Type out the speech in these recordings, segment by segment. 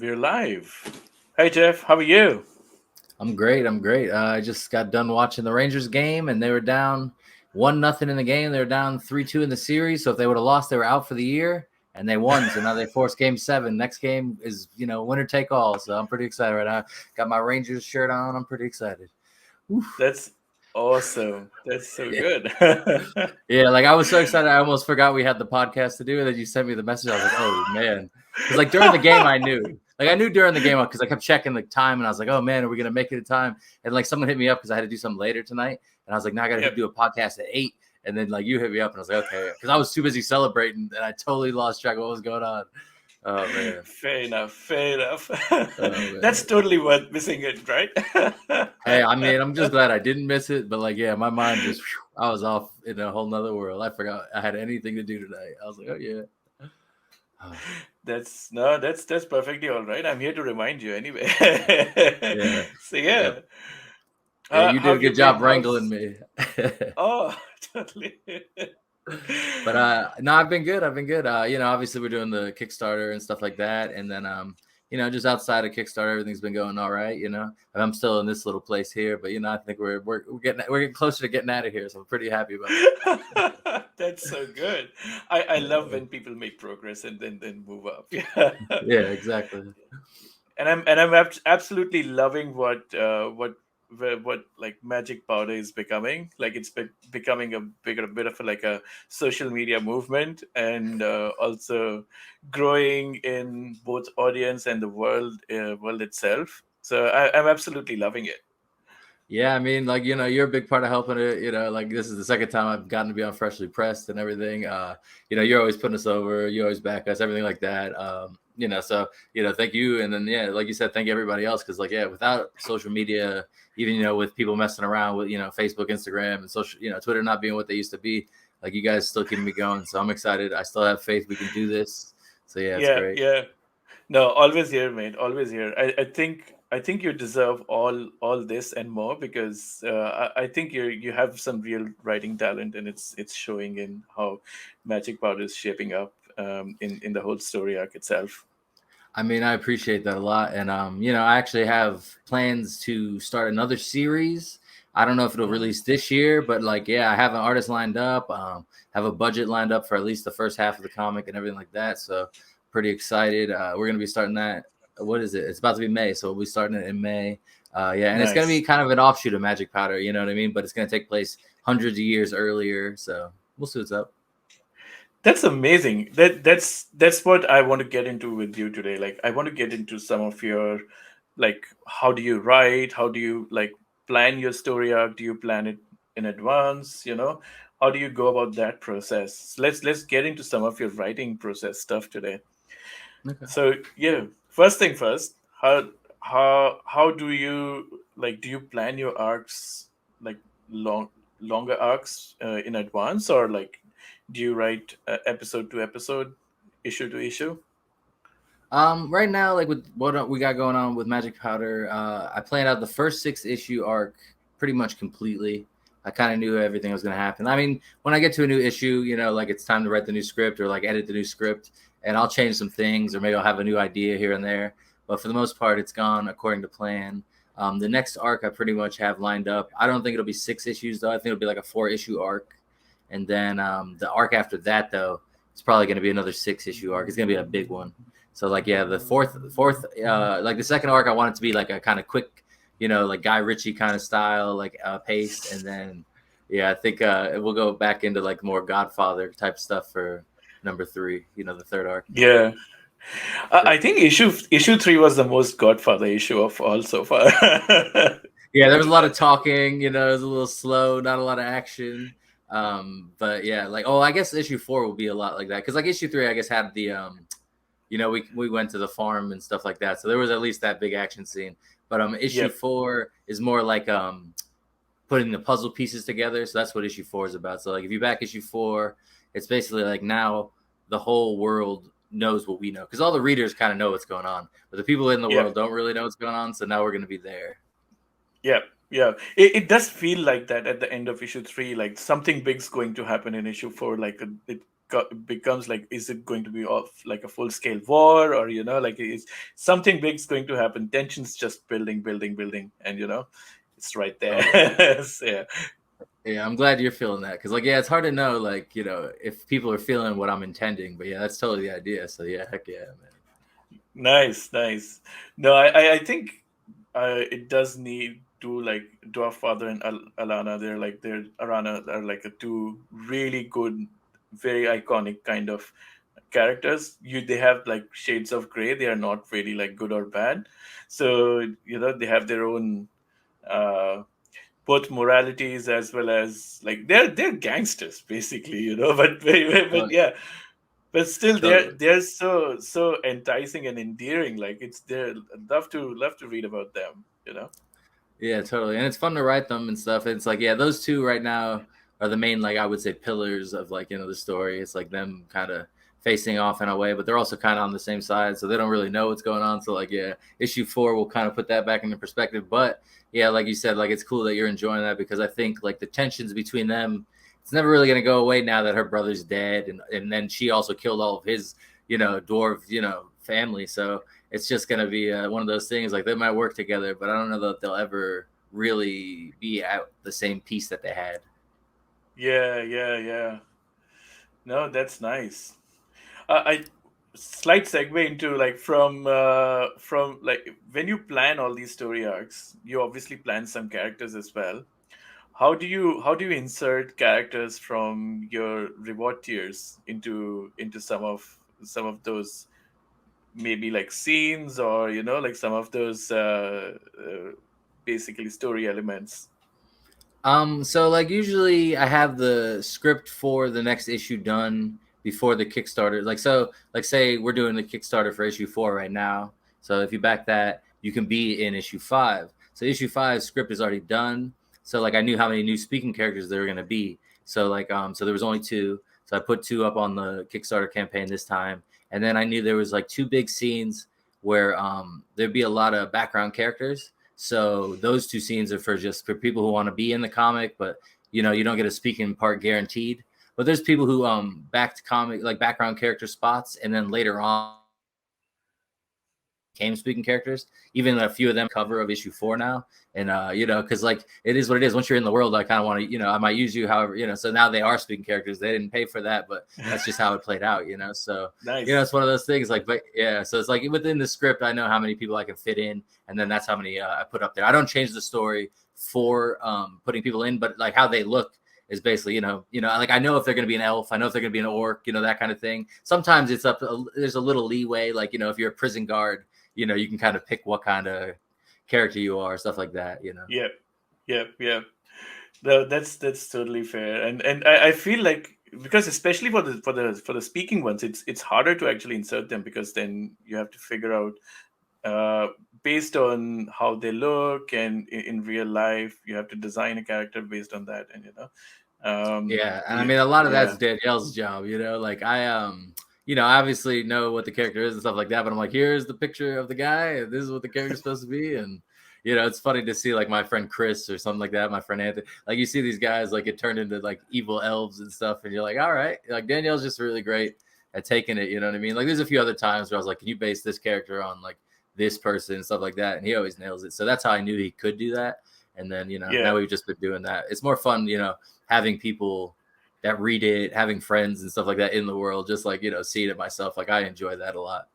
We're live. Hi, Jeff. How are you? I'm great. I'm great. I just got done watching the Rangers game, and they were down 1-0 in the game. They were down 3-2 in the series. So if they would have lost, they were out for the year. And they won. So now they forced Game 7. Next game is winner take all. So I'm pretty excited right now. Got my Rangers shirt on. I'm pretty excited. Oof. That's awesome. That's so Yeah. good. Yeah, like I was so excited, I almost forgot we had the podcast to do. And then you sent me the message. I was like, oh man, because like during the game, I knew during the game because I kept checking the time, and I was like, oh man, are we gonna make it in time? And like someone hit me up because I had to do something later tonight, and I was like, no, I gotta Yep. do a podcast at 8. And then like you hit me up, and I was like, okay, because I was too busy celebrating, and I totally lost track of what was going on. Oh man, Fair enough. Fair enough. oh That's man. totally worth missing it, right? Hey, I mean, I'm just glad I didn't miss it, but like, yeah, my mind just, I was off in a whole nother world. I forgot I had anything to do today. I was like, oh yeah. Oh, that's perfectly all right. I'm here to remind you anyway. yeah. So Yep. yeah, Yeah, you how did a have you good been? job wrangling How's me. oh totally. But no, I've been good. I've been good. Obviously we're doing the Kickstarter and stuff like that. And then just outside of Kickstarter, everything's been going all right, I'm still in this little place here, but I think we're getting closer to getting out of here. So I'm pretty happy about That's so good. I love it. when people make progress and then move up. Yeah. Yeah, exactly. And I'm absolutely loving what like magic powder is becoming. Like it's becoming a bigger bit of like a social media movement, and also growing in both audience and the world itself. So I'm absolutely loving it. Yeah, I mean, like, you're a big part of helping it. Like this is the second time I've gotten to be on Freshly Pressed and everything. You're always putting us over, you always back us, everything like that. So thank you. And then yeah, like you said, thank everybody else. Cause like, yeah, without social media, even with people messing around with, Facebook, Instagram, and social, Twitter not being what they used to be, like you guys still keeping me going. So I'm excited. I still have faith we can do this. So yeah, it's Yeah, great. yeah. No, always here, mate. Always here. I think you deserve all this and more because I think you have some real writing talent, and it's showing in how Magic Powder is shaping up in the whole story arc itself. I mean, I appreciate that a lot. And I actually have plans to start another series. I don't know if it'll Mm, release this year, but like, yeah, I have an artist lined up, have a budget lined up for at least the first half of the comic and everything like that. So pretty excited. We're gonna be starting that. What is it? It's about to be May, so we'll be starting it in May. Yeah, and it's gonna be nice. kind of an offshoot of Magic Powder, you know what I mean? But it's gonna take place hundreds of years earlier. So we'll see what's up. That's amazing. That's what I want to get into with you today. Like I want to get into some of your like how do you write? How do you like plan your story arc? Do you plan it in advance? How do you go about that process? Let's get into some of your writing process stuff today. Okay. So yeah, first thing first, how do you like do you plan your arcs like longer arcs in advance, or like do you write episode to episode, issue to issue? Right now, like with what we got going on with Magic Powder, I planned out the first 6 issue arc pretty much completely. I kind of knew everything was going to happen. I mean, when I get to a new issue, like it's time to write the new script or like edit the new script, and I'll change some things or maybe I'll have a new idea here and there. But for the most part, it's gone according to plan. The next arc I pretty much have lined up. I don't think it'll be 6 issues though. I think it'll be like a 4 issue arc, and then the arc after that though, it's probably going to be another 6 issue arc. It's going to be a big one. So like yeah, the fourth like the second arc I want it to be like a kind of quick, like Guy Ritchie kind of style, like pace, and then yeah, I think we'll go back into like more Godfather type stuff for number 3, the third arc. Yeah, I think issue 3 was the most Godfather issue of all so far. Yeah, there was a lot of talking, it was a little slow, not a lot of action. But yeah, like I guess issue 4 will be a lot like that because like issue 3 I guess had the we went to the farm and stuff like that. So there was at least that big action scene. But issue Yep. 4 is more like putting the puzzle pieces together. So that's what issue 4 is about. So like if you back issue 4, it's basically like now the whole world knows what we know because all the readers kind of know what's going on, but the people in the Yep. world don't really know what's going on. So now we're going to be there. Yeah, yeah. It does feel like that at the end of issue 3, like something big's going to happen in issue 4. Like becomes like, is it going to be off like a full scale war, or like is something big's going to happen? Tensions just building, building, building, and it's right Totally. there. So, yeah. Yeah, I'm glad you're feeling that because, like, yeah, it's hard to know, like, if people are feeling what I'm intending. But yeah, that's totally the idea. So yeah, heck yeah, man. Nice, nice. No, I think it does need to, like, Dwarf Father and Alana. They're Arana are like a two really good, very iconic kind of characters. They have like shades of gray. They are not really like good or bad. So they have their own uh, both moralities, as well as like they're gangsters basically. But Oh, yeah, but still they're totally. they're so enticing and endearing. Like, it's there. Love to read about them. Yeah, totally. And it's fun to write them and stuff. It's like, yeah, those two right now are the main, like, I would say, pillars of, like, the story. It's like them kind of facing off in a way, but they're also kind of on the same side, so they don't really know what's going on. So, like, yeah, issue 4 will kind of put that back into perspective. But yeah, like you said, like, it's cool that you're enjoying that because I think, like, the tensions between them, it's never really going to go away now that her brother's dead, and then she also killed all of his, dwarf, family. So it's just going to be one of those things. Like, they might work together, but I don't know that they'll ever really be at the same peace that they had. Yeah, yeah, yeah. No, that's nice. I Slight segue into, like, from like, when you plan all these story arcs, you obviously plan some characters as well. How do you insert characters from your reward tiers into some of those, maybe like scenes, or like some of those basically story elements? So like usually I have the script for the next issue done before the Kickstarter. Like, so, like, say we're doing the Kickstarter for issue 4 right now. So if you back that, you can be in issue 5. So issue 5 script is already done. So like I knew how many new speaking characters there were gonna be. So like so there was only 2. So I put 2 up on the Kickstarter campaign this time. And then I knew there was like 2 big scenes where there'd be a lot of background characters. So those 2 scenes are for people who want to be in the comic, but you don't get a speaking part guaranteed. But there's people who backed comic like background character spots, and then later on became speaking characters. Even a few of them cover of issue 4 now, and because like it is what it is. Once you're in the world, I kind of want to, I might use you, however, So now they are speaking characters. They didn't pay for that, but that's just how it played out. So Nice. it's one of those things. Like, but yeah, so it's like within the script, I know how many people I can fit in, and then that's how many I put up there. I don't change the story for putting people in, but like how they look is basically, like I know if they're going to be an elf, I know if they're going to be an orc, that kind of thing. Sometimes it's there's a little leeway, like, if you're a prison guard, you can kind of pick what kind of character you are, stuff like that. Yep, yep, yep. No, that's totally fair, and I feel like, because especially for the speaking ones, it's harder to actually insert them, because then you have to figure out, uh, based on how they look, and in real life you have to design a character based on that, and Yeah, and I yeah, mean a lot of that's yeah, Danielle's job, like I obviously know what the character is and stuff like that, but I'm like, here's the picture of the guy, and this is what the character's supposed to be. And it's funny to see like my friend Chris or something like that, my friend Anthony, like you see these guys like get turned into like evil elves and stuff, and you're like, all right, like Danielle's just really great at taking it, you know what I mean? Like there's a few other times where I was like, can you base this character on like this person and stuff like that, and he always nails it. So that's how I knew he could do that. And then yeah. now we've just been doing that. It's more fun, having people that read it, having friends and stuff like that in the world, just like, seeing it myself. Like I enjoy that a lot.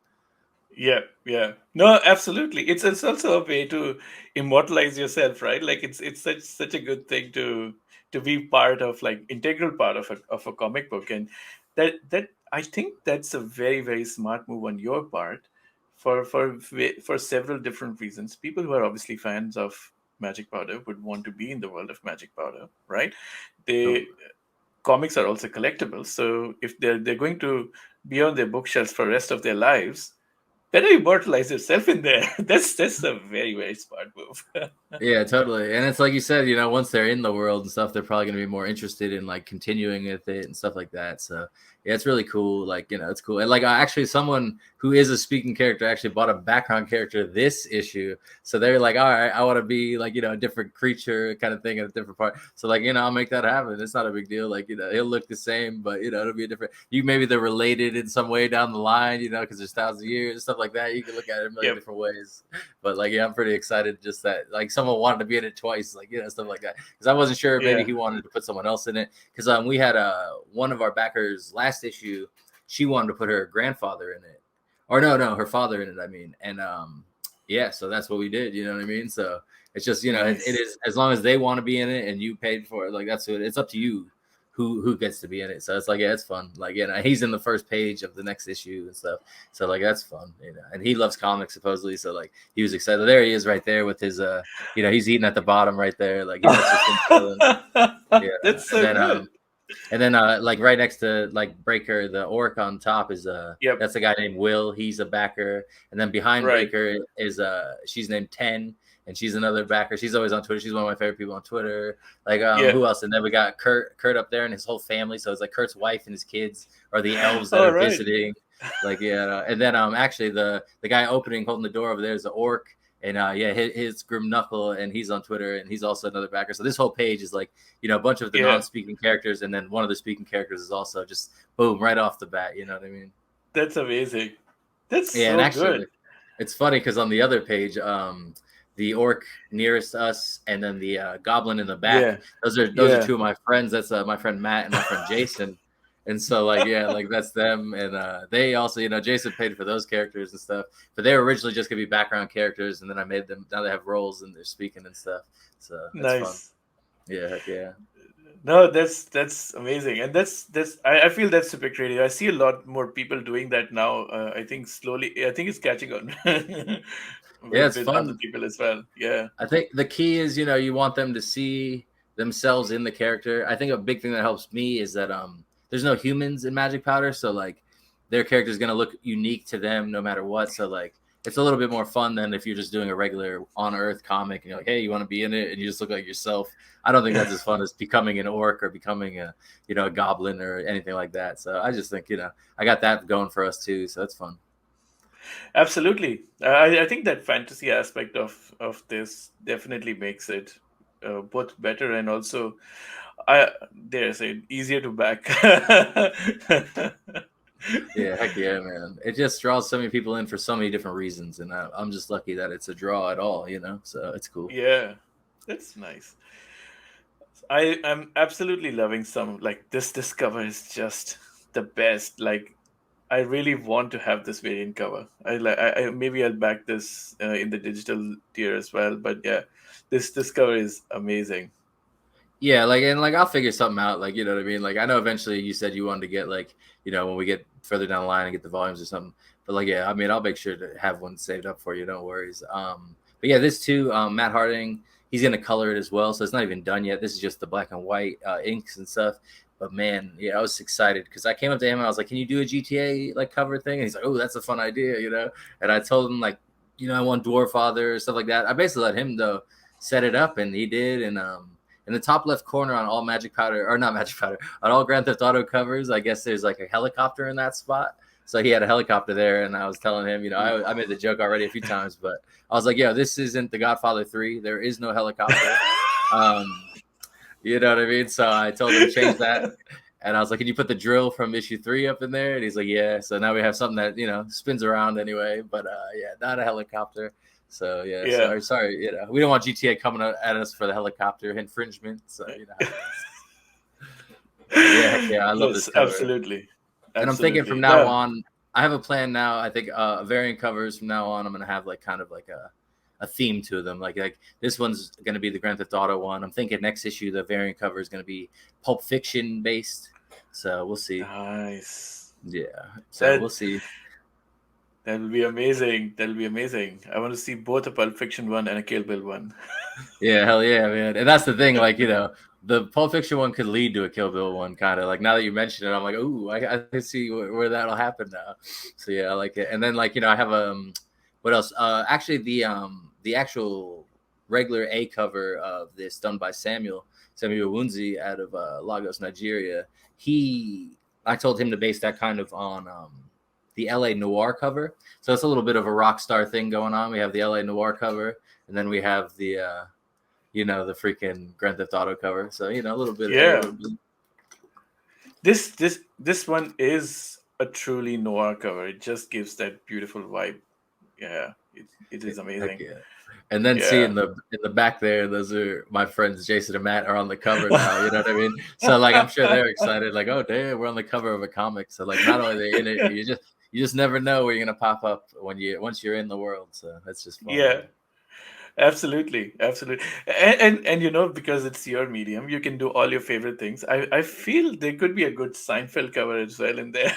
Yeah, yeah. No, absolutely. It's also a way to immortalize yourself, right? Like, it's such a good thing to be part of, like, integral part of a comic book. And that I think that's a very, very smart move on your part, for several different reasons. People who are obviously fans of Magic Powder would want to be in the world of Magic Powder, right? They Totally. Comics are also collectibles, so if they're going to be on their bookshelves for the rest of their lives, better immortalize yourself in there. That's a very, very smart move. Yeah, totally. And it's like you said, once they're in the world and stuff, they're probably going to be more interested in like continuing with it and stuff like that. So Yeah, it's really cool. Like, it's cool. And like, actually, someone who is a speaking character actually bought a background character this issue. So they're like, all right, I want to be like, a different creature kind of thing in a different part. So like, I'll make that happen. It's not a big deal. Like, he'll look the same, but it'll be a different. Maybe they're related in some way down the line, because there's thousands of years, stuff like that. You can look at it a million Yep. different ways. But like, yeah, I'm pretty excited just that like someone wanted to be in it twice, like stuff like that. Because I wasn't sure maybe Yeah. he wanted to put someone else in it. Because we had one of our backers last issue, she wanted to put her grandfather in it, or no, her father in it. I mean, and yeah, so that's what we did. You know what I mean? So it's just it Nice. is, as long as they want to be in it and you paid for it, like that's what it's up to you who gets to be in it. So it's like, yeah, it's fun. Like, he's in the first page of the next issue and stuff. So like that's fun, and he loves comics supposedly. So like he was excited. There he is right there with his he's eating at the bottom right there. Like that's just him chilling. Yeah. That's And so then good. like right next to like Breaker, the orc on top is Yep. that's a guy named Will. He's a backer. And then behind Right. Breaker is she's named Ten, and she's another backer. She's always on Twitter. She's one of my favorite people on Twitter. Like Yeah. who else? And then we got Kurt up there and his whole family. So it's like Kurt's wife and his kids are the elves that All are right. visiting. Like and then actually the guy holding the door over there is the orc. And his Grim Knuckle, and he's on Twitter, and he's also another backer. So this whole page is like, a bunch of the Yeah. non-speaking characters, and then one of the speaking characters is also just boom right off the bat. You know what I mean? That's amazing. That's Yeah, and so actually, good. it's funny because on the other page, the orc nearest us, and then the goblin in the back. Yeah. Those are Yeah. two of my friends. That's my friend Matt and my friend Jason. And so like, yeah, like that's them. And they also, Jason paid for those characters and stuff, but they were originally just gonna be background characters, and then I made them, now they have roles and they're speaking and stuff. So it's fun. Nice. Yeah, heck yeah. No, that's amazing, and that's I feel that's super creative. I see a lot more people doing that now. I think slowly, I think it's catching on Yeah, it's with other fun. people as well. Yeah. I think the key is, you want them to see themselves in the character. I think a big thing that helps me is that there's no humans in Magic Powder, so like their character is gonna look unique to them no matter what. So like it's a little bit more fun than if you're just doing a regular on Earth comic and you're like, hey, you want to be in it, and you just look like yourself. I don't think that's as fun as becoming an orc or becoming a a goblin or anything like that. So I just think I got that going for us too. So it's fun. Absolutely. I think that fantasy aspect of this definitely makes it both better and also, I dare I say, easier to back. Yeah, heck yeah, man. It just draws so many people in for so many different reasons, and I'm just lucky that it's a draw at all, so it's cool. Yeah, that's nice. I'm absolutely loving some, like, this cover is just the best. Like, I really want to have this variant cover. I maybe I'll back this in the digital tier as well. But yeah, this cover is amazing. Yeah, like I'll figure something out, like, you know what I mean? Like, I know eventually you said you wanted to get, like, when we get further down the line and get the volumes or something. But like, yeah, I mean, I'll make sure to have one saved up for you, no worries. But yeah, this too, Matt Harding, he's gonna color it as well, so it's not even done yet. This is just the black and white inks and stuff. But man, yeah, I was excited because I came up to him and I was like, "Can you do a GTA like cover thing?" And he's like, "Oh, that's a fun idea." And I told him, like, I want Dwarf Father or stuff like that. I basically let him though set it up, and he did. And in the top left corner on all Magic Powder, or not Magic Powder, on all Grand Theft Auto covers, I guess there's like a helicopter in that spot. So he had a helicopter there, and I was telling him, I made the joke already a few times, but I was like, "Yo, this isn't The Godfather 3. There is no helicopter." Um, you know what I mean? So I told him to change that. And I was like, "Can you put the drill from issue 3 up in there?" And he's like, "Yeah." So now we have something that, spins around anyway. But yeah, not a helicopter. So yeah, Yeah. sorry. We don't want GTA coming at us for the helicopter infringement. So yeah, I love this Yes, cover. absolutely. And I'm thinking from Absolutely. now No. on, I have a plan now. I think variant covers from now on, I'm gonna have like kind of like a theme to them. Like this one's gonna be the Grand Theft Auto one. I'm thinking next issue the variant cover is gonna be Pulp Fiction based. So we'll see. Nice. Yeah. So we'll That see. that will be amazing. That'll be amazing. I want to see both a Pulp Fiction one and a Kill Bill one. Yeah, hell yeah, man. And that's the thing, like, the Pulp Fiction one could lead to a Kill Bill one, kind of like now that you mention it, I'm like, ooh, I can see where that'll happen now. So yeah, I like it. And then like, I have what else? Actually the actual regular A cover of this done by Samuel Wunzi out of Lagos, Nigeria. He I told him to base that kind of on the LA Noir cover. So it's a little bit of a rock star thing going on. We have the LA Noir cover, and then we have the the freaking Grand Theft Auto cover. So a little bit, a Yeah, little bit. this one is a truly noir cover. It just gives that beautiful vibe. Yeah, it is Heck amazing. yeah. And then see Yeah. in the back there, those are my friends Jason and Matt are on the cover now. You know what I mean? So like I'm sure they're excited, like, oh damn, we're on the cover of a comic. So like not only are they in it, you just never know where you're gonna pop up once you're in the world. So that's just fun. Yeah. Absolutely, absolutely, and because it's your medium, you can do all your favorite things. I feel there could be a good Seinfeld cover as well in there.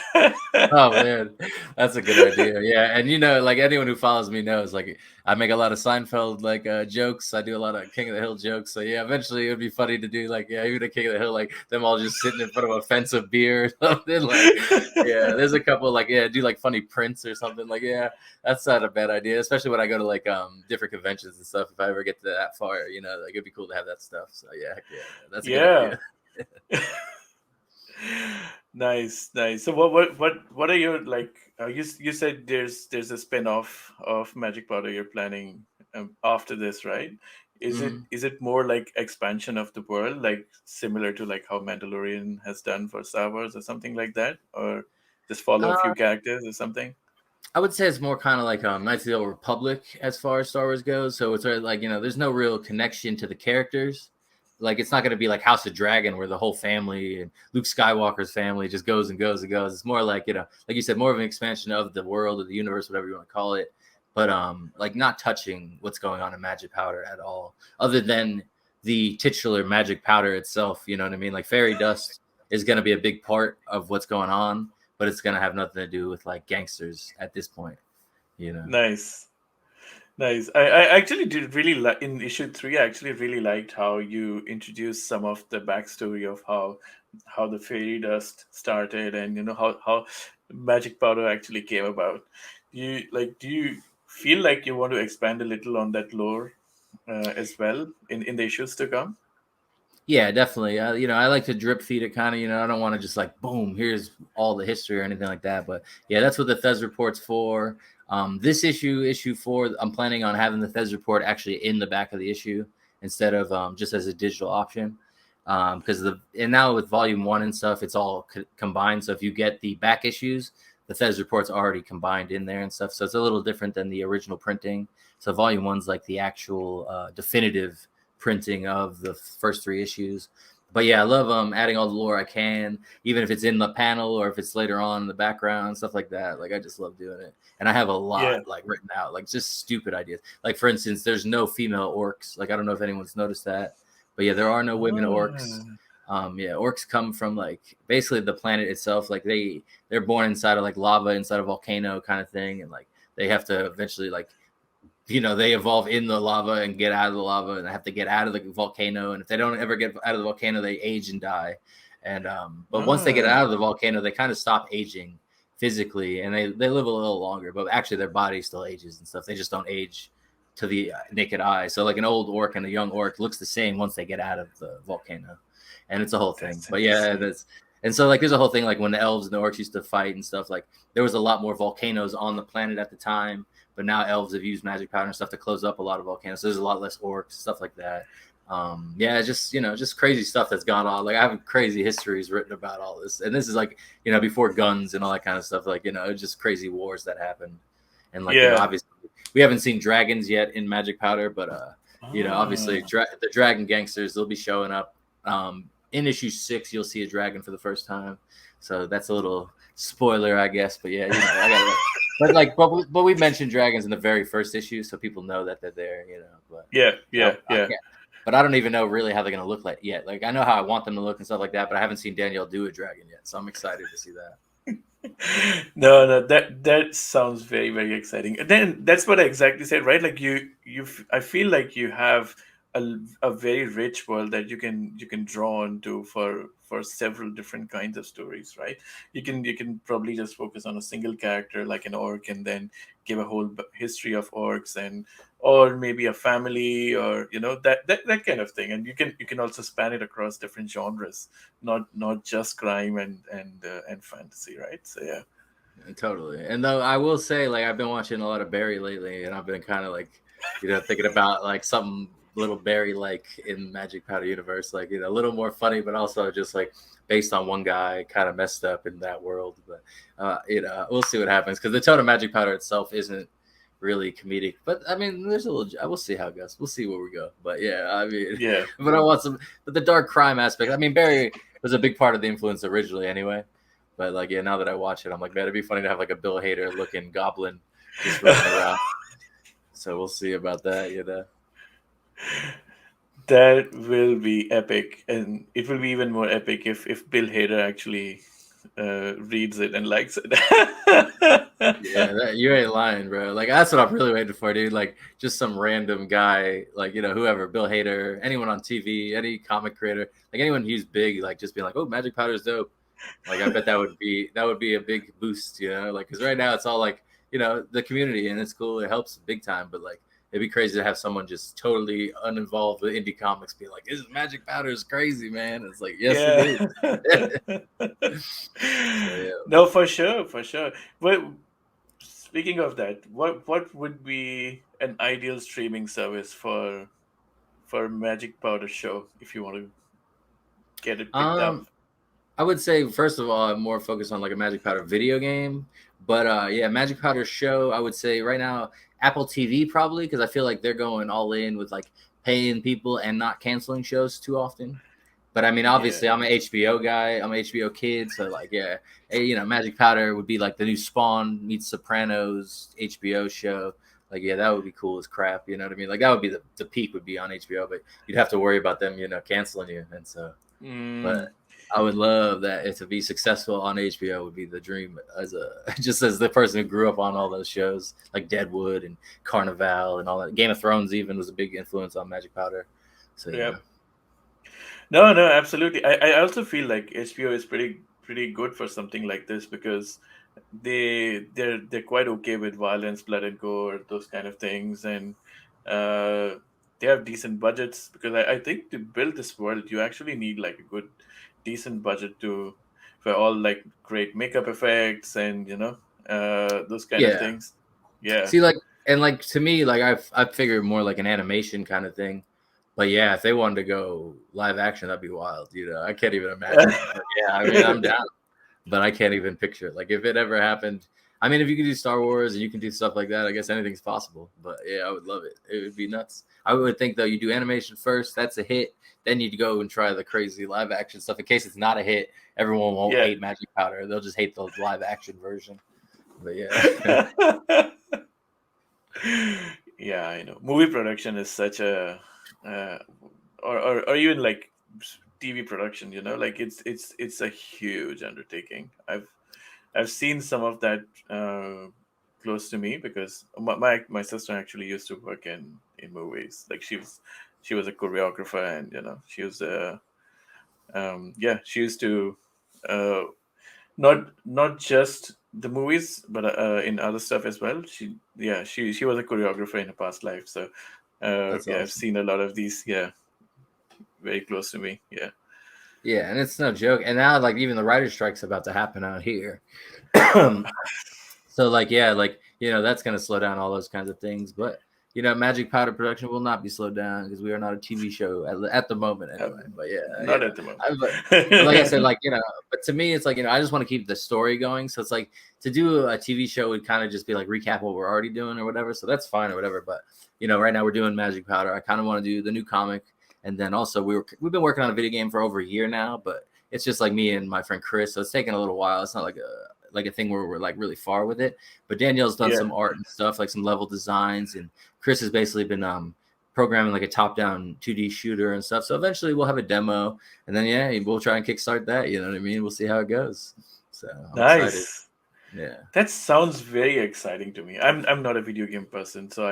Oh man, that's a good idea. Yeah, and like anyone who follows me knows, like I make a lot of Seinfeld like jokes. I do a lot of King of the Hill jokes. So yeah, eventually it would be funny to do like even a King of the Hill, like them all just sitting in front of a fence of beer or something. Like yeah, there's a couple like do like funny prints or something. Like yeah, that's not a bad idea, especially when I go to like different conventions and stuff. If I ever get to that far, like it'd be cool to have that stuff. So yeah, heck yeah, that's a good Yeah. idea. Nice, nice. So what are your like? You said there's a spin-off of Magic Powder you're planning after this, right? Mhm. Is it more like expansion of the world, like similar to like how Mandalorian has done for Star Wars or something like that, or just follow a few characters or something? I would say it's more kind of like Knights of the Old Republic as far as Star Wars goes. So it's sort of like there's no real connection to the characters. Like it's not going to be like House of Dragon where the whole family and Luke Skywalker's family just goes and goes and goes. It's more like like you said, more of an expansion of the world, of the universe, whatever you want to call it. But like not touching what's going on in Magic Powder at all, other than the titular Magic Powder itself. You know what I mean? Like Fairy Dust is going to be a big part of what's going on, but it's gonna have nothing to do with like gangsters at this point. Nice. Nice. I actually did really like in issue three. I actually really liked how you introduced some of the backstory of how the fairy dust started, and how magic powder actually came about. Do you feel like you want to expand a little on that lore as well in the issues to come? Yeah, definitely. I like to drip feed it kind of. I don't want to just like boom, here's all the history or anything like that. But yeah, that's what the Thez report's for. This issue 4, I'm planning on having the Thez report actually in the back of the issue instead of just as a digital option. Because and now with volume 1 and stuff, it's all combined. So if you get the back issues, the Thez report's already combined in there and stuff. So it's a little different than the original printing. So volume 1's like the actual definitive printing of the first 3 issues. But yeah, I love adding all the lore I can, even if it's in the panel or if it's later on in the background, stuff like that. Like I just love doing it. And I have a Yeah. lot like written out, like just stupid ideas. Like for instance, there's no female orcs. Like I don't know if anyone's noticed that, but yeah, there are no women orcs. Ah. Yeah, orcs come from like basically the planet itself. Like they're born inside of like lava, inside a volcano kind of thing, and like they have to eventually like they evolve in the lava and get out of the lava and have to get out of the volcano. And if they don't ever get out of the volcano, they age and die. And but once they get out of the volcano, they kind of stop aging physically and they live a little longer, but actually their body still ages and stuff. They just don't age to the naked eye. So like an old orc and a young orc looks the same once they get out of the volcano. And it's a whole thing. That's But yeah, interesting. and so like there's a whole thing like when the elves and the orcs used to fight and stuff, like there was a lot more volcanoes on the planet at the time. But now elves have used magic powder and stuff to close up a lot of volcanoes. So there's a lot less orcs, stuff like that. Yeah, just crazy stuff that's gone on. Like I have crazy histories written about all this, and this is like before guns and all that kind of stuff. Like just crazy wars that happened, and like Yeah. obviously we haven't seen dragons yet in magic powder, but obviously Ah. the dragon gangsters, they'll be showing up. In issue 6, you'll see a dragon for the first time, so that's a little spoiler, I guess. But yeah, I got. But we mentioned dragons in the very first issue, so people know that they're there. But Yeah. I Yeah. Yeah. can't. But I don't even know really how they're gonna look like yet. Like I know how I want them to look and stuff like that, but I haven't seen Danielle do a dragon yet, so I'm excited to see that. No, that sounds very, very exciting. And then that's what I exactly said, right? Like I feel like you have a very rich world that you can draw onto for several different kinds of stories, right? You can probably just focus on a single character like an orc, and then give a whole history of orcs, and or maybe a family, or that kind of thing. And you can also span it across different genres, not just crime and fantasy, right? So yeah. Totally. And though I will say, like, I've been watching a lot of Barry lately, and I've been kind of like, thinking about like something little Barry like in Magic Powder universe, like, a little more funny, but also just like based on one guy kind of messed up in that world. But we'll see what happens, because the tone of Magic Powder itself isn't really comedic. But I mean, there's a little. We'll see how it goes. We'll see where we go. But yeah, I mean, Yeah. but I want some. But the dark crime aspect. I mean, Barry was a big part of the influence originally, anyway. But like, yeah, now that I watch it, I'm like, man, it'd be funny to have like a Bill Hader looking goblin just running around. So we'll see about that. That will be epic, and it will be even more epic if Bill Hader actually reads it and likes it. Yeah, you ain't lying, bro. Like, that's what I'm really waiting for, dude. Like, just some random guy, like, whoever, Bill Hader, anyone on TV, any comic creator, like anyone who's big, like just being like, oh, Magic Powder's dope. Like, I bet that would be a big boost, like, because right now it's all like, the community, and it's cool, it helps big time, but like, it'd be crazy to have someone just totally uninvolved with indie comics be like, this Magic Powder is crazy, man. It's like, yes, it is. So, yeah. No, for sure, for sure. But speaking of that, what would be an ideal streaming service for Magic Powder show if you want to get it picked up? I would say, first of all, I'm more focused on like a Magic Powder video game. But yeah, Magic Powder show, I would say right now, Apple TV probably, because I feel like they're going all in with like paying people and not canceling shows too often. But I mean, obviously, Yeah. I'm an HBO guy. I'm an HBO kid. So, like, yeah, Magic Powder would be like the new Spawn meets Sopranos HBO show. Like, yeah, that would be cool as crap. You know what I mean? Like, that would be the peak would be on HBO, but you'd have to worry about them, canceling you. And so, but Mm. I would love that. If to be successful on HBO would be the dream, as just as the person who grew up on all those shows like Deadwood and Carnival and all that. Game of Thrones even was a big influence on Magic Powder. So Yeah. yeah. No, no, absolutely. I also feel like HBO is pretty good for something like this, because they're quite okay with violence, blood and gore, those kind of things, and uh, they have decent budgets, because I think to build this world you actually need like a good decent budget to for all like great makeup effects, and those kind of Yeah. things. Yeah. See, like, and like to me, like I figured more like an animation kind of thing. But yeah, if they wanted to go live action, that'd be wild. I can't even imagine. But yeah, I mean, I'm down, but I can't even picture it. Like, if it ever happened, I mean, if you can do Star Wars and you can do stuff like that, I guess anything's possible. But yeah, I would love it. It would be nuts. I would think though, you do animation first, that's a hit. Then you'd go and try the crazy live action stuff. In case it's not a hit, everyone won't Yeah. hate Magic Powder. They'll just hate the live action version. But yeah. Yeah, I know. Movie production is such a, or even like TV production. Like it's a huge undertaking. I've seen some of that close to me, because my sister actually used to work in movies. Like she was a choreographer, and she used to uh, not just the movies, but in other stuff as well. She was a choreographer in her past life. So That's yeah, I've awesome. seen a lot of these. Yeah, very close to me. Yeah. Yeah, and it's no joke. And now, like, even the writer's strike's about to happen out here. So, like, yeah, like, that's going to slow down all those kinds of things. But, Magic Powder production will not be slowed down, because we are not a TV show at the moment, anyway. But yeah, Not at the moment. but like I said, like, but to me, it's like, I just want to keep the story going. So it's like, to do a TV show would kind of just be like recap what we're already doing or whatever. So that's fine or whatever. But, right now we're doing Magic Powder. I kind of want to do the new comic. And then also we've been working on a video game for over a year now, but it's just like me and my friend Chris. So it's taking a little while. It's not like a thing where we're like really far with it. But Danielle's done Yeah. some art and stuff, like some level designs, and Chris has basically been programming like a top-down 2D shooter and stuff. So eventually we'll have a demo, and then we'll try and kickstart that. You know what I mean? We'll see how it goes. So I'm excited. Nice. Yeah. That sounds very exciting to me. I'm not a video game person, so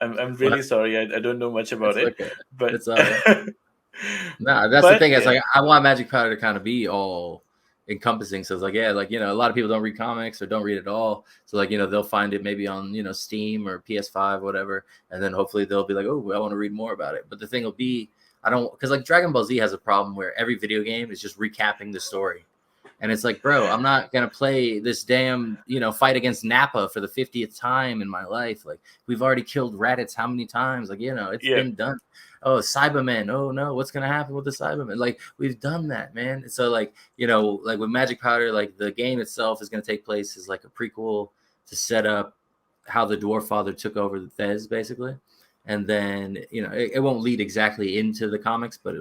I'm really sorry. I don't know much about It's it, okay. but It's all right. No, that's the But thing. It's yeah, like I want Magic Powder to kind of be all encompassing. So it's like, yeah, like a lot of people don't read comics or don't read at all. So like, they'll find it maybe on Steam or PS5, whatever, and then hopefully they'll be like, oh, I want to read more about it. But the thing will be, I don't, because like Dragon Ball Z has a problem where every video game is just recapping the story. And it's like, bro, I'm not gonna play this damn, fight against Nappa for the 50th time in my life. Like, we've already killed Raditz how many times? Like, it's yeah, been done. Oh, Cybermen. Oh no, what's gonna happen with the Cybermen? Like, we've done that, man. So like, like with Magic Powder, like the game itself is gonna take place as like a prequel to set up how the Dwarf Father took over the Thez, basically. And then, it won't lead exactly into the comics, but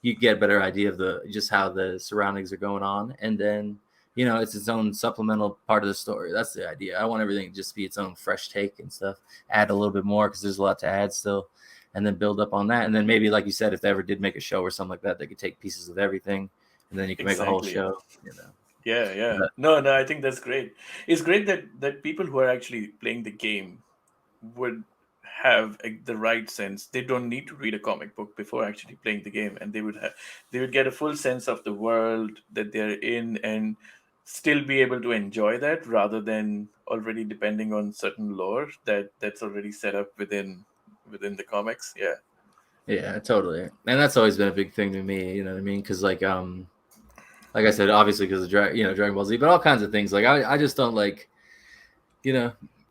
you get a better idea of just how the surroundings are going on, and then it's its own supplemental part of the story. That's the idea. I want everything to just be its own fresh take and stuff. Add a little bit more because there's a lot to add still, and then build up on that. And then maybe, like you said, if they ever did make a show or something like that, they could take pieces of everything, and then you can make a whole exactly. show. Yeah, yeah. But, No, no, I think that's great. It's great that people who are actually playing the game would have the right sense. They don't need to read a comic book before actually playing the game, and they would get a full sense of the world that they're in, and still be able to enjoy that rather than already depending on certain lore that's already set up within the comics. Yeah, yeah, totally. And that's always been a big thing to me. You know what I mean? Because like I said, obviously because of Dragon Ball Z, but all kinds of things. Like I just don't like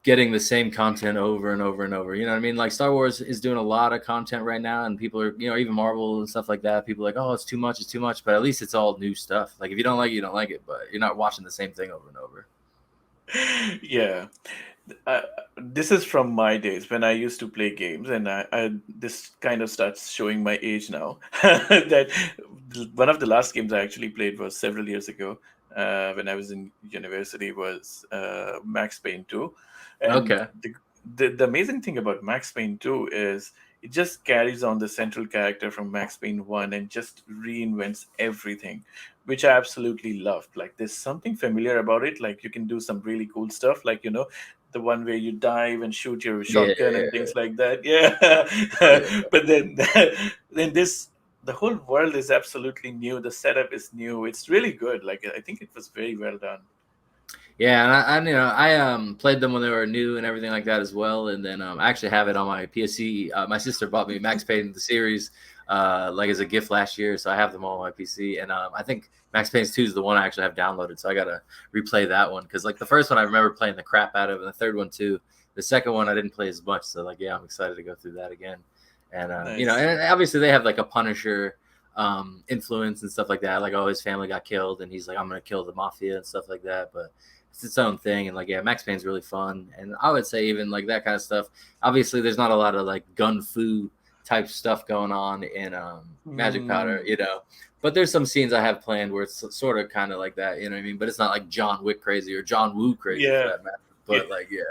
getting the same content over and over and over. You know what I mean? Like Star Wars is doing a lot of content right now, and people are, even Marvel and stuff like that. People are like, oh, it's too much, but at least it's all new stuff. Like if you don't like it, you don't like it, but you're not watching the same thing over and over. yeah. uh, this is from my days when I used to play games, and I this kind of starts showing my age now. That one of the last games I actually played was several years ago, when I was in university, was Max Payne 2. And Okay. the amazing thing about Max Payne 2 is it just carries on the central character from Max Payne 1 and just reinvents everything, which I absolutely loved. Like there's something familiar about it. Like you can do some really cool stuff, like the one where you dive and shoot your Yeah. shotgun and things like that. Yeah. Oh yeah. But then then this the whole world is absolutely new. The setup is new. It's really good. Like I think it was very well done. Yeah, and I played them when they were new and everything like that as well. And then I actually have it on my PSC. My sister bought me Max Payne the series like as a gift last year, so I have them all on my PC. And I think Max Payne 2 is the one I actually have downloaded, so I gotta replay that one because like the first one I remember playing the crap out of, and the third one too. The second one I didn't play as much, so like yeah, I'm excited to go through that again. And Nice. and obviously they have like a Punisher influence and stuff like that. Like oh, his family got killed, and he's like I'm gonna kill the mafia and stuff like that, but it's its own thing. And like yeah, Max Payne's really fun, and I would say even like that kind of stuff. Obviously there's not a lot of like gun fu type stuff going on in Magic Powder, Mm, but there's some scenes I have planned where it's sort of kind of like that, you know what I mean, but it's not like John Wick crazy or John Woo crazy for yeah. that matter. Yeah. But like yeah,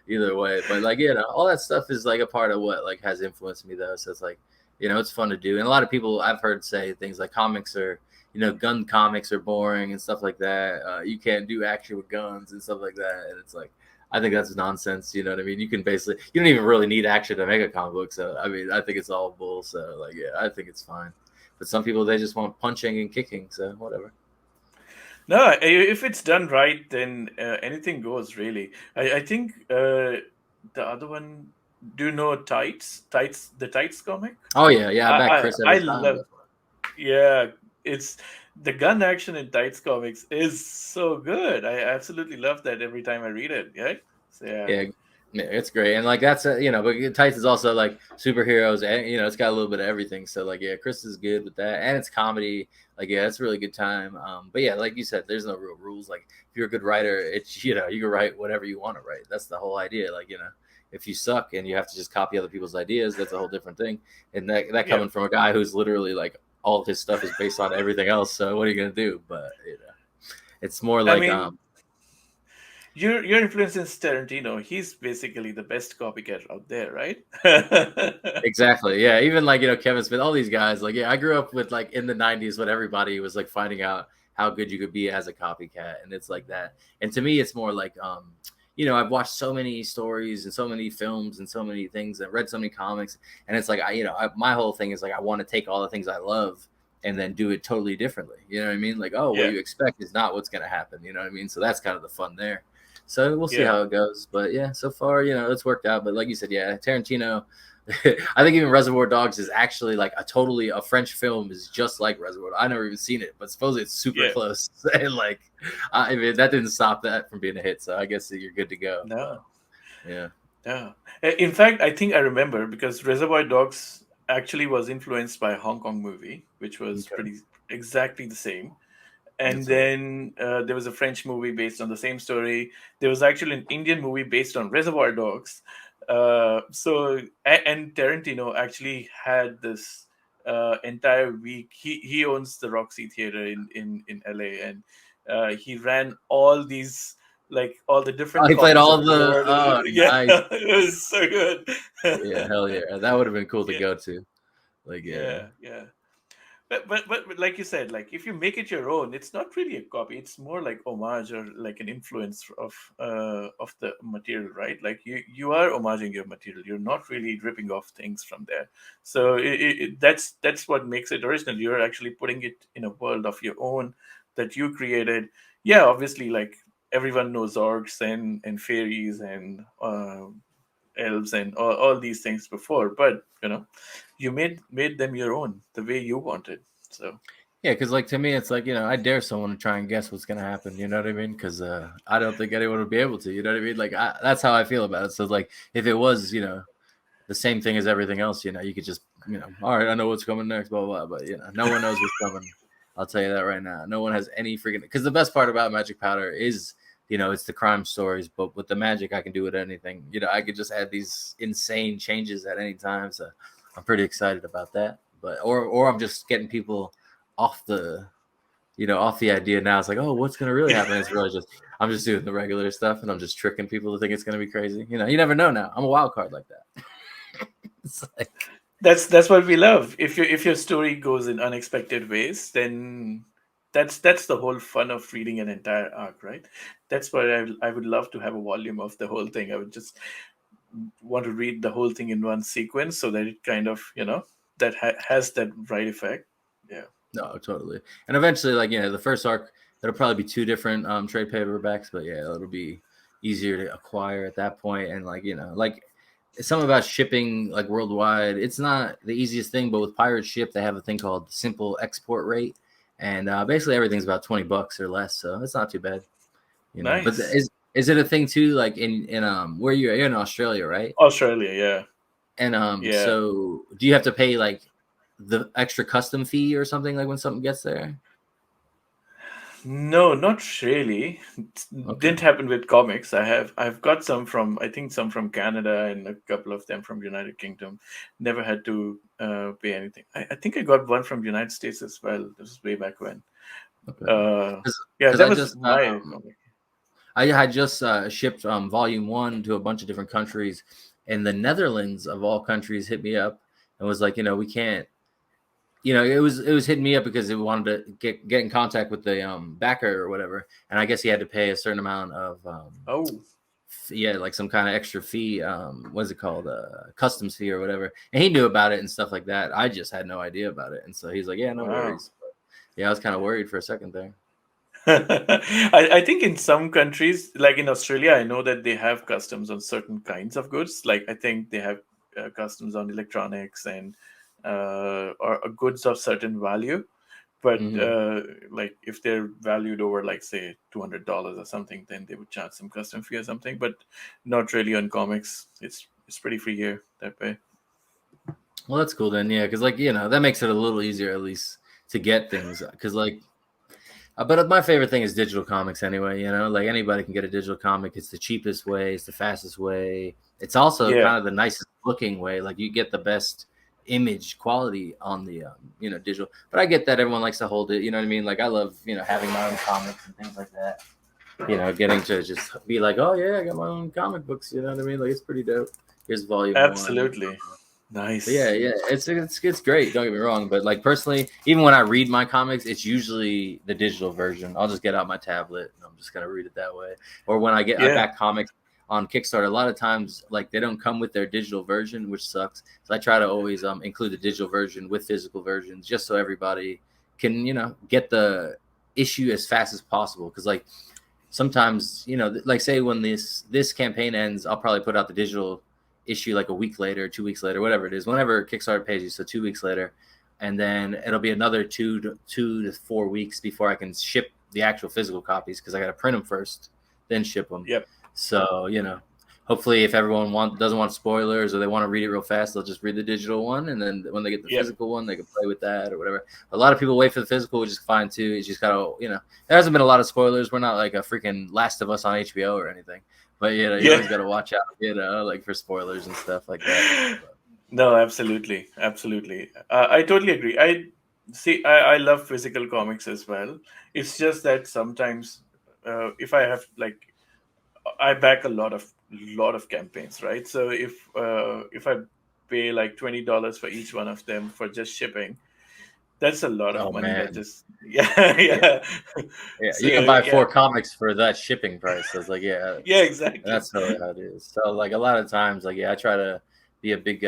either way, but like all that stuff is like a part of what like has influenced me though, so it's like it's fun to do. And a lot of people I've heard say things like comics are gun comics are boring and stuff like that. You can't do action with guns and stuff like that. And it's like, I think that's nonsense. You know what I mean? You can basically, you don't even really need action to make a comic book. So, I mean, I think it's all bull. So, like, yeah, I think it's fine. But some people, they just want punching and kicking. So, whatever. No, if it's done right, then anything goes. Really, I think the other one. Do you know Tights? Tights, the Tights comic. Oh, yeah. Yeah. I I back I, Chris I every time. love. Yeah, it's the gun action in Tights comics is so good. I absolutely love that every time I read it. Yeah. So yeah. Yeah. Yeah, it's great. And like that's but Tights is also like superheroes and it's got a little bit of everything. So like yeah, Chris is good with that. And it's comedy. Like yeah, it's a really good time. But yeah, like you said, there's no real rules. Like if you're a good writer, it's you can write whatever you want to write. That's the whole idea. Like, if you suck and you have to just copy other people's ideas, that's a whole different thing. And that Yeah. coming from a guy who's literally like all of his stuff is based on everything else. So what are you gonna do? But it's more I like mean, your influence is Tarantino. He's basically the best copycat out there, right? exactly. Yeah. Even like, Kevin Smith, all these guys, like, yeah, I grew up with like in the 90s when everybody was like finding out how good you could be as a copycat. And it's like that. And to me, it's more like, I've watched so many stories and so many films and so many things and read so many comics, and it's like my whole thing is like I want to take all the things I love and then do it totally differently. You know what I mean? Like, oh, what Yeah, you expect is not what's going to happen. You know what I mean? So that's kind of the fun there. So we'll see yeah, how it goes. But yeah, so far, it's worked out. But like you said, yeah, Tarantino. I think even Reservoir Dogs is actually like a French film is just like Reservoir. I never even seen it, but supposedly it's super yeah. close. And like, I mean, that didn't stop that from being a hit. So I guess you're good to go. But No, yeah, no. In fact, I think I remember because Reservoir Dogs actually was influenced by a Hong Kong movie, which was okay, pretty exactly the same. And that's right. then there was a French movie based on the same story. There was actually an Indian movie based on Reservoir Dogs. And Tarantino actually had this entire week. He owns the Roxy Theater in LA, and he ran all these like all the Oh, different he played copies all of the. Reservoir. Oh, Yeah, nice. it was so Yeah, good. hell yeah, that would have been cool to Yeah, go to. Like, yeah. yeah, yeah. But like you said, like if you make it your own, it's not really a copy. It's more like homage or like an influence of the material, right? Like you are homaging your material. You're not really ripping off things from there. So that's what makes it original. You're actually putting it in a world of your own that you created. Yeah, obviously, like everyone knows orcs and fairies and elves and all these things before, but you made them your own the way you wanted. So Yeah, because like to me, it's like I dare someone to try and guess what's gonna happen. You know what I mean? Because I don't think anyone would be able to. You know what I mean? Like that's how I feel about it. So like, if it was the same thing as everything else, you could just all right, I know what's coming next, blah blah. But no one knows what's coming. I'll tell you that right now. No one has any freaking. Because the best part about Magic Powder is it's the crime stories, but with the magic, I can do it anything. I could just add these insane changes at any time. So I'm pretty excited about that. But or I'm just getting people off the off the idea now. It's like, oh, what's gonna really happen? It's really just I'm just doing the regular stuff and I'm just tricking people to think it's gonna be crazy. You never know now. I'm a wild card like that. It's like that's what we love. If your story goes in unexpected ways, then that's the whole fun of reading an entire arc, right? That's why I would love to have a volume of the whole thing. I would just want to read the whole thing in one sequence so that it kind of that has that right effect. Yeah. no, totally. And eventually, like the first arc, it'll probably be two different trade paperbacks, but yeah, it'll be easier to acquire at that point. And like like it's something about shipping like worldwide. It's not the easiest thing, but with Pirate Ship, they have a thing called simple export rate, and basically everything's about $20 or less, so it's not too bad. But Nice. is it a thing too? Like in where you're in Australia, right? Australia, yeah. And Yeah. so do you have to pay like the extra custom fee or something like when something gets there? No, not really. Okay. Didn't happen with comics. I've got some from I think some from Canada and a couple of them from United Kingdom. Never had to pay anything. I think I got one from United States as well. This was way back when. Okay. Uh, yeah, Because that I was just my comic. I had just shipped volume one to a bunch of different countries, and the Netherlands of all countries hit me up and was like, we can't. It was hitting me up because it wanted to get in contact with the backer or whatever, and I guess he had to pay a certain amount of Oh, yeah, like some kind of extra fee. What is it called? Customs fee or whatever. And he knew about it and stuff like that. I just had no idea about it, and so he's like, yeah, no wow. worries. But, yeah, I was kind of worried for a second there. I think in some countries, like in Australia, I know that they have customs on certain kinds of goods. Like I think they have customs on electronics and or goods of certain value. But Hmm. like if they're valued over like say $200 or something, then they would charge some custom fee or something. But not really on comics. It's pretty free here that way. Well, that's cool then. Yeah, because like that makes it a little easier at least to get things. Because like, but my favorite thing is digital comics anyway. Like anybody can get a digital comic. It's the cheapest way. It's the fastest way. It's also Yeah, kind of the nicest looking way. Like you get the best image quality on the digital. But I get that everyone likes to hold it. You know what I mean? Like I love having my own comics and things like that. Getting to just be like, oh yeah, I got my own comic books. You know what I mean? Like it's pretty dope. Here's volume one. absolutely. But yeah, Nice. yeah, it's great. Don't get me wrong, but like personally, even when I read my comics, it's usually the digital version. I'll just get out my tablet and I'm just gonna read it that way. Or when I Yeah. back comics, on Kickstarter, a lot of times like they don't come with their digital version, which sucks. So I try to always include the digital version with physical versions, just so everybody can get the issue as fast as possible. Because like sometimes like say when this campaign ends, I'll probably put out the digital issue like a week later, 2 weeks later, whatever it is, whenever Kickstarter pays you. So 2 weeks later, and then it'll be another 2 to 4 weeks before I can ship the actual physical copies, because I got to print them first, then ship them. Yep. So hopefully if everyone doesn't want spoilers, or they want to read it real fast, they'll just read the digital one, and then when they get the physical one, they can play with that or whatever. A lot of people wait for the physical, which is fine too. It's just gotta there hasn't been a lot of spoilers. We're not like a freaking Last of Us on HBO or anything, but you always gotta watch out like for spoilers and stuff like that. No, absolutely. I totally agree. I love physical comics as well. It's just that sometimes, if I have like, I back a lot of campaigns, right? So if I pay like $20 for each one of them for just shipping, that's a lot of money. Man. That just yeah. So, you can buy 4 comics for that shipping price. So it's like yeah, exactly. That's how it is. So like a lot of times, like I try to be a big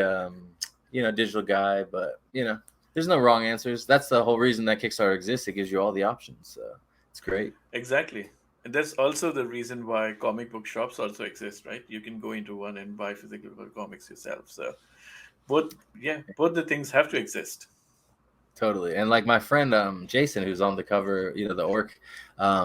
digital guy, but there's no wrong answers. That's the whole reason that Kickstarter exists. It gives you all the options. So it's great. Exactly. And that's also the reason why comic book shops also exist, right? You can go into one and buy physical comics yourself. So both the things have to exist. Totally. And like my friend Jason, who's on the cover, the orc,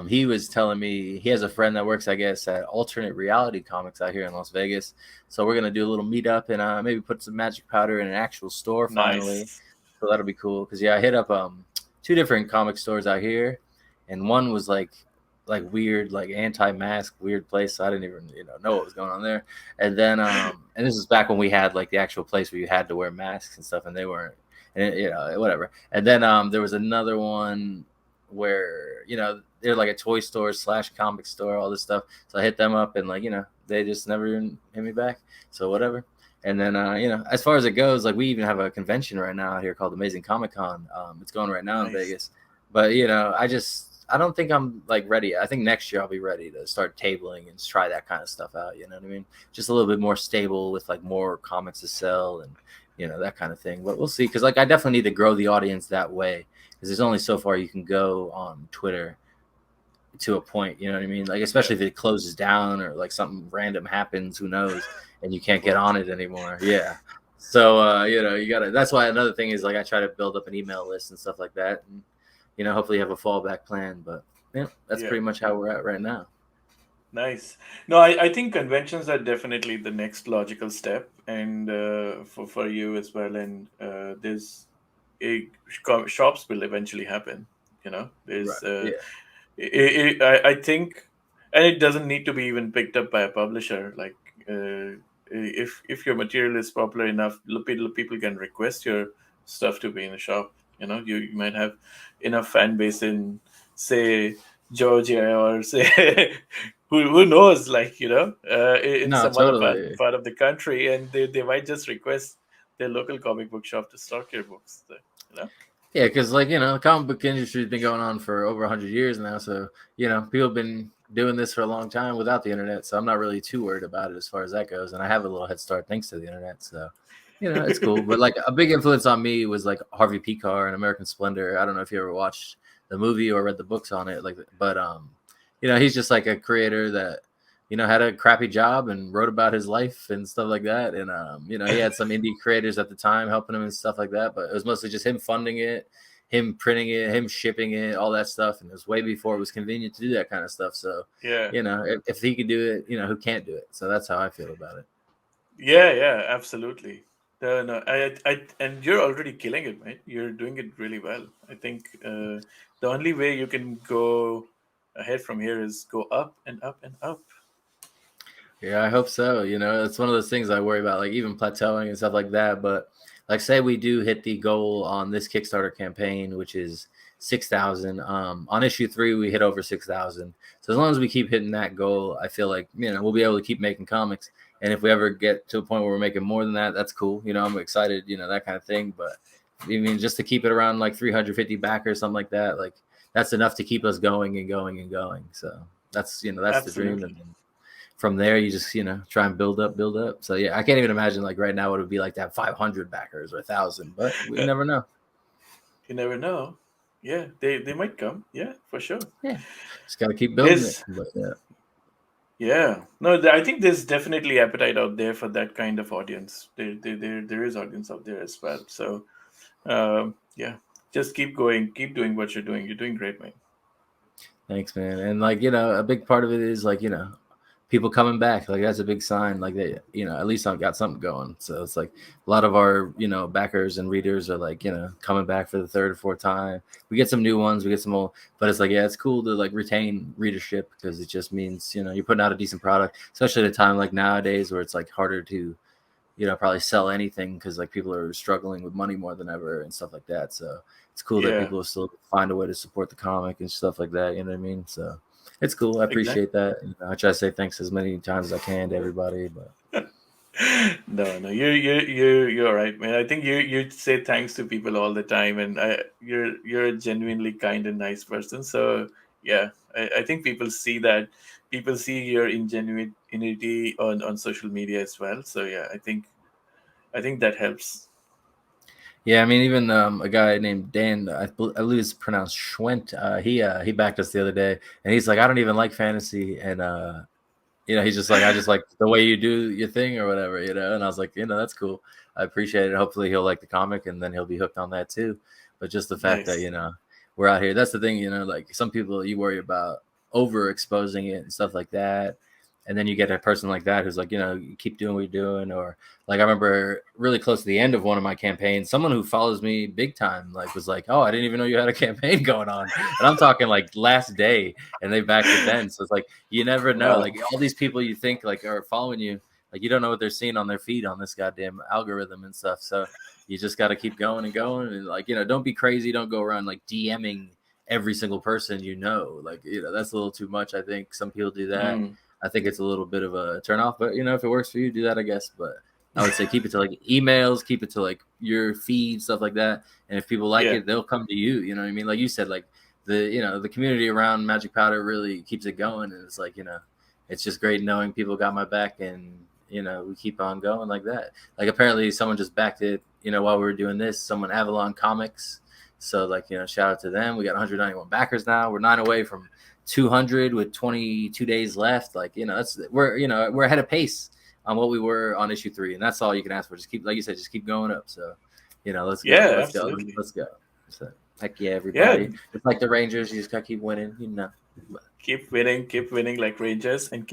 he was telling me he has a friend that works, I guess, at Alternate Reality Comics out here in Las Vegas. So we're gonna do a little meetup and maybe put some magic powder in an actual store finally. Nice. So that'll be cool. Because I hit up 2 different comic stores out here, and one was like weird, like anti-mask, weird place. So I didn't even know what was going on there. And then and this is back when we had like the actual place where you had to wear masks and stuff, and they weren't. And whatever. And then there was another one where they're like a toy store / comic store, all this stuff. So I hit them up, and they just never even hit me back. So whatever. And then as far as it goes, like we even have a convention right now out here called Amazing Comic Con. It's going right now in Vegas. But I don't think I'm like ready. I think next year I'll be ready to start tabling and try that kind of stuff out. You know what I mean? Just a little bit more stable with like more comics to sell and that kind of thing. But we'll see, because like I definitely need to grow the audience that way, because there's only so far you can go on Twitter to a point. You know what I mean? Like especially if it closes down or like something random happens, who knows, and you can't get on it anymore. Yeah. So you gotta. That's why another thing is like I try to build up an email list and stuff like that, and hopefully have a fallback plan. But that's pretty much how we're at right now. Nice. No, I think conventions are definitely the next logical step, and for you as well. And there's shops will eventually happen. There's I think, and it doesn't need to be even picked up by a publisher. Like if your material is popular enough, people can request your stuff to be in a shop. You might have enough fan base in, say, Georgia, or say who knows, like in some other part of the country, and they might just request their local comic book shop to stock your books. Yeah, because like the comic book industry has been going on for over 100 years now, so people have been doing this for a long time without the internet, so I'm not really too worried about it as far as that goes, and I have a little head start thanks to the internet, so it's cool. But like a big influence on me was like Harvey Pekar and American Splendor. I don't know if you ever watched the movie or read the books on it, but he's just like a creator that had a crappy job and wrote about his life and stuff like that, and he had some indie creators at the time helping him and stuff like that, but it was mostly just him funding it, him printing it, him shipping it, all that stuff, and it was way before it was convenient to do that kind of stuff. So if he could do it, who can't do it? So that's how I feel about it. Yeah, absolutely. No, and you're already killing it, mate. You're doing it really well. I think the only way you can go ahead from here is go up and up and up. Yeah, I hope so. It's one of those things I worry about, like even plateauing and stuff like that. But like, say we do hit the goal on this Kickstarter campaign, which is 6,000. On issue 3, we hit over 6,000. So as long as we keep hitting that goal, I feel like we'll be able to keep making comics. And if we ever get to a point where we're making more than that, that's cool. I'm excited, that kind of thing. But I mean, just to keep it around like 350 backers, something like that, like that's enough to keep us going and going and going. So that's the dream. And from there you just try and build up. So yeah, I can't even imagine like right now what it would be like to have 500 backers or 1,000, but we never know. You never know. Yeah, they might come. Yeah, for sure. Yeah, just got to keep building it. There's But yeah. Yeah, no, I think there's definitely appetite out there for that kind of audience. There is audience out there as well. So, yeah, just keep going, keep doing what you're doing. You're doing great, man. Thanks, man. And like, a big part of it is like, people coming back. Like that's a big sign. Like they, at least I've got something going. So it's like a lot of our, backers and readers are like, coming back for the third or fourth time. We get some new ones, we get some old, but it's like, yeah, it's cool to like retain readership because it just means, you're putting out a decent product, especially at a time like nowadays where it's like harder to, probably sell anything because like people are struggling with money more than ever and stuff like that. So it's cool that Yeah, people still find a way to support the comic and stuff like that. You know what I mean? So it's cool. I exactly. appreciate that. I try to say thanks as many times as I can to everybody. But No, you're all right, man. I think you say thanks to people all the time, and you're a genuinely kind and nice person. So yeah, I think people see that. People see your ingenuity on social media as well. So yeah, I think that helps. yeah, I mean, even a guy named Dan, I believe it's pronounced Schwent. He backed us the other day, and he's like, I don't even like fantasy, and he's just like, I just like the way you do your thing or whatever, And I was like, that's cool. I appreciate it. Hopefully he'll like the comic and then he'll be hooked on that too. But just the fact that, Nice. we're out here. That's the thing, like some people you worry about overexposing it and stuff like that. And then you get a person like that who's like, you keep doing what you're doing. Or like I remember really close to the end of one of my campaigns, someone who follows me big time, like was like, oh, I didn't even know you had a campaign going on. And I'm talking like last day, and they backed it then. So it's like you never know. Wow. Like all these people you think like are following you, like you don't know what they're seeing on their feed on this goddamn algorithm and stuff. So you just got to keep going and going, and like don't be crazy. Don't go around like DMing every single person like that's a little too much. I think some people do that. Mm. I think it's a little bit of a turn off, but if it works for you, do that, I guess. But I would say keep it to like emails, keep it to like your feed, stuff like that. And if people like Yeah. it, they'll come to you. You know what I mean? Like you said, like the community around Magic Powder really keeps it going, and it's like it's just great knowing people got my back, and we keep on going like that. Like apparently someone just backed it, while we were doing this. Someone Avalon Comics. So like shout out to them. We got 191 backers now. We're 9 away from 200 with 22 days left. Like that's we're ahead of pace on what we were on issue 3, and that's all you can ask for. Just keep, like you said, just keep going up. So let's go, Yeah. let's go, Absolutely. let's go. So heck yeah, Yeah. everybody. It's like the Rangers, you just gotta keep winning. Keep winning like Rangers, and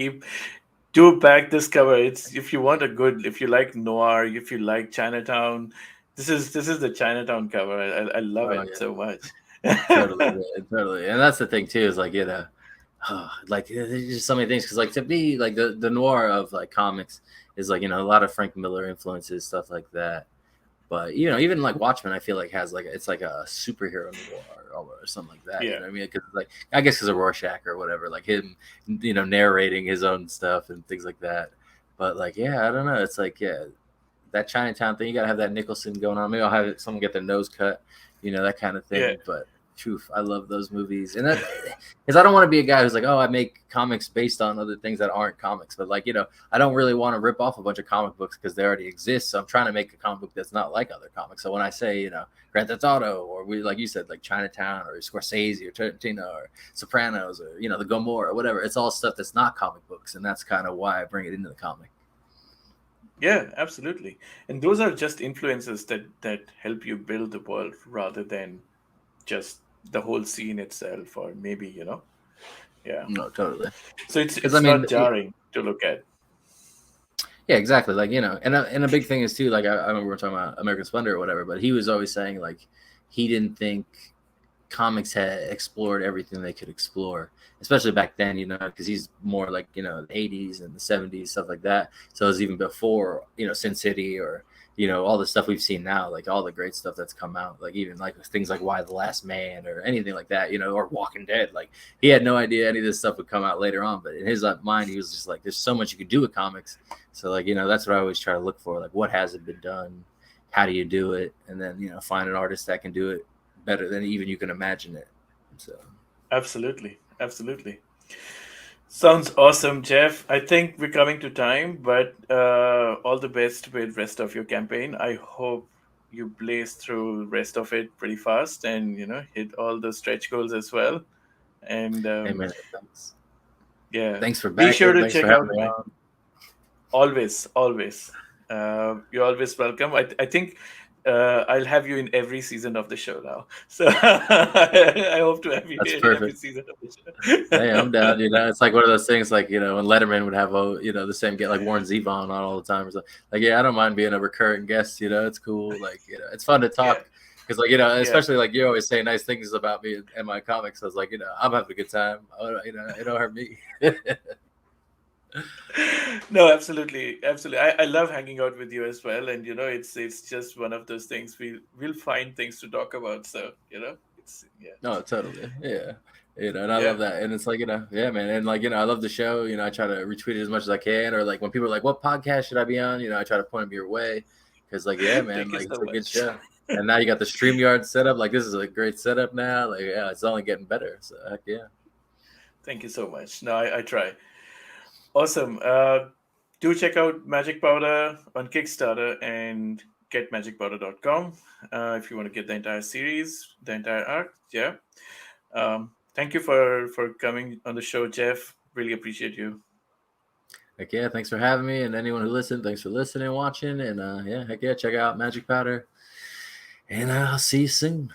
do back this cover. It's if you want a good, if you like noir, if you like Chinatown, this is the Chinatown cover. I love Oh it yeah, so much. totally, yeah, totally. And that's the thing too, is like like there's just so many things, because like to be like the noir of like comics is like a lot of Frank Miller influences, stuff like that. But even like Watchmen, I feel like has like it's like a superhero noir or something like that. You Yeah, know what I mean? Because like I guess because of Rorschach or whatever, like him, narrating his own stuff and things like that. But like, yeah, I don't know. It's like, yeah, that Chinatown thing, you gotta have that Nicholson going on. Maybe I'll have someone get their nose cut, that kind of yeah, thing. But truth, I love those movies, and that because I don't want to be a guy who's like, oh, I make comics based on other things that aren't comics. But like, I don't really want to rip off a bunch of comic books because they already exist. So I'm trying to make a comic book that's not like other comics. So when I say, Grand Theft Auto, or we, like you said, like Chinatown or Scorsese or Tarantino or Sopranos or the Gomorrah or whatever, it's all stuff that's not comic books, and that's kind of why I bring it into the comic. yeah, absolutely. And those are just influences that help you build the world rather than just the whole scene itself, or maybe yeah. No, totally. So it's Because I it's mean, not jarring to look at. yeah, exactly. Like and a big thing is too. Like I remember we were talking about American Splendor or whatever, but he was always saying like he didn't think comics had explored everything they could explore, especially back then. Because he's more like the 80s and the 70s, stuff like that. So it was even before Sin City or all the stuff we've seen now, like all the great stuff that's come out, like even like things like Why the Last Man or anything like that, or Walking Dead. Like he had no idea any of this stuff would come out later on, but in his mind he was just like, there's so much you could do with comics. So like that's what I always try to look for, like what hasn't been done, how do you do it, and then find an artist that can do it better than even you can imagine it. So Absolutely, absolutely. Sounds awesome, Jeff. I think we're coming to time, but all the best with rest of your campaign. I hope you blaze through rest of it pretty fast, and hit all the stretch goals as well. And Hey man, thanks. yeah, Thanks for be sure backing. to Thanks for check having out me my on. always, always. You're always welcome. I think I'll have you in every season of the show now. So I hope to have you That's in every perfect. season of the Hey, I'm show. down. It's like one of those things, like when Letterman would have the same get like Warren Zevon on all the time. It's like, yeah, I don't mind being a recurring guest. It's cool. Like it's fun to Yeah, talk because yeah. especially like you always say nice things about me and my comics. I was like, I'm having a good time. It don't hurt me. No, absolutely, absolutely. I love hanging out with you as well, and it's just one of those things we'll find things to talk about. So it's yeah, No, totally. Yeah. And I yeah. love that. And it's like, yeah, man. And like, I love the show. I try to retweet it as much as I can. Or like when people are like, what podcast should I be on? I try to point them your way. Cause like, yeah, man, Thank you like it's so a good much. show. And now you got the StreamYard setup. Like this is a great setup now. Like, yeah, it's only getting better. So heck yeah. Thank you so much. No, I try. Awesome. Do check out Magic Powder on Kickstarter and getmagicpowder.com if you want to get the entire series, the entire arc. Yeah. Thank you for coming on the show, Jeff. Really appreciate you. Heck yeah. Thanks for having me. And anyone who listened, thanks for listening, watching. And yeah, heck yeah, check out Magic Powder. And I'll see you soon.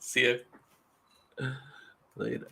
See ya. Later.